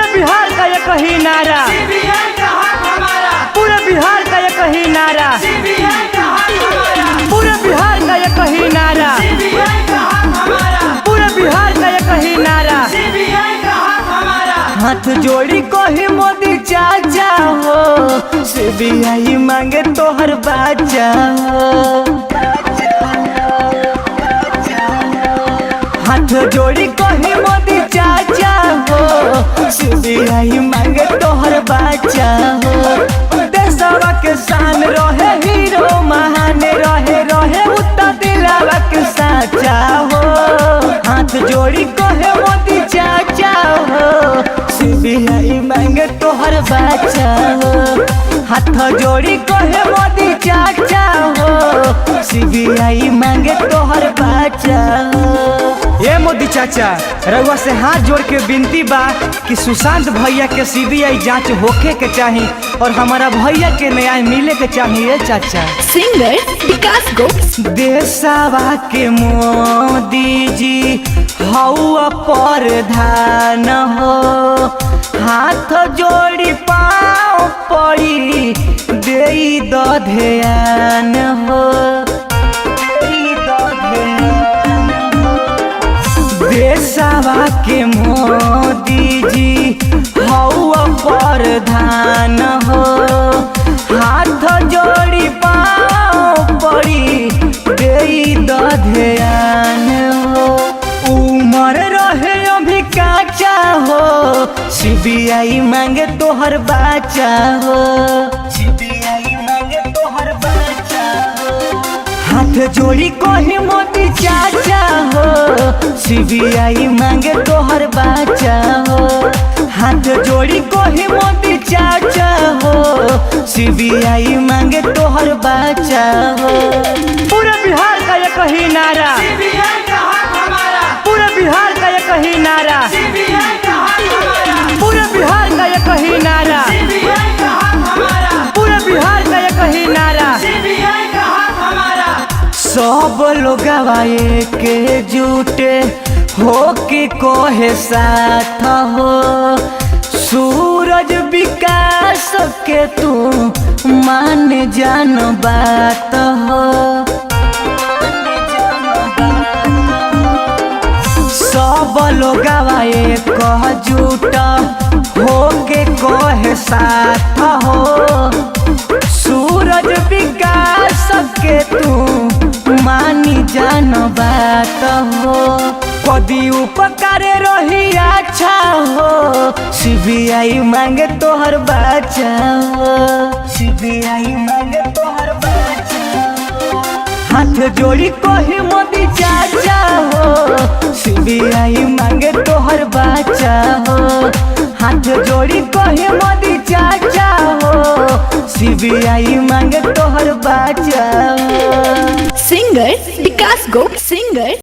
पूरे बिहार का एक ही नारा, सीबीआई का हक हमारा, पूरे बिहार का एक ही नारा, सीबीआई का हक हमारा, पूरे बिहार का एक ही नारा, सीबीआई का हक हमारा, पूरे बिहार का एक ही नारा। सीबीआई का हक हमारा। हाथ जोड़ी कही मोदी चाचा हो, सीबीआई मांगे तोहर बाचा हो। हाथ जोड़ी कही मोदी चाचा हो, सीबीआई मांगे तोहर बाचा हो। देशवा के शान रहे, हीरो महान रहे, रहे उत्तर दिलावा के साचा हो। हाथ जोड़ी कहे मोदी चाचा हो, सीबीआई मांगे तोहर बाचा हो। हाथ जोड़ी कहे मोदी चाचा हो, सीबीआई मांगे तोहर बाचा हो। ये मोदी चाचा, रउआ से हाथ जोड़ के विनती बा कि सुशांत भैया के सीबीआई जांच होखे के चाही और हमारा भैया के न्याय मिले के चाहिए चाचा। सिंगर विकास गोप। देशवा के मोदी जी हौवा प्रधान हो, हाथ जोड़ी पाँव पड़ी देई द ध्यान हो। देशवा के मोदी जी हौवा प्रधान हो, हाथ जोड़ी पाँव पड़ी देई द ध्यान हो। उमर रहे अभी काचा हो, सीबीआई मांगे तोहर बाचा हो। सीबीआई मांगे तोहर बाचा हो। हाथ जोड़ी कही मोदी चाचा हो, सीबीआई मांगे तोहर बाचा हो। हाथ जोड़ी कही मोदी चाचा हो, सीबीआई मांगे तोहर बाचा हो। पूरे बिहार का एक ही नारा, सीबीआई का हक हमारा, पूरे बिहार का एक ही नारा, सीबीआई का हक हमारा, पूरे बिहार का एक ही नारा, सीबीआई का हक हमारा, पूरे बिहार का एक ही नारा। सीबीआई का हक हमारा। सब लोग के जुटे हो के कोहे साथ हो, सूरज विकास के तू मान जान बात हो। सब लोग कह जुटा हो के कोहे साथ हो, सूरज विकास के तू मानी जान बात हो। कदी उपकार रही अच्छा हो, सीबीआई मांगे तोहर बाचा हो। सीबीआई मांगे तोहर बाचा हो। हाथ जोड़ी कही मोदी चाचा हो, सीबीआई मांगे तोहर बाचा हो। हाथ जोड़ी कही मोदी चाचा हो, सीबीआई मांगे तोहर बाचा हो। सिंगर विकास गोप। सिंगर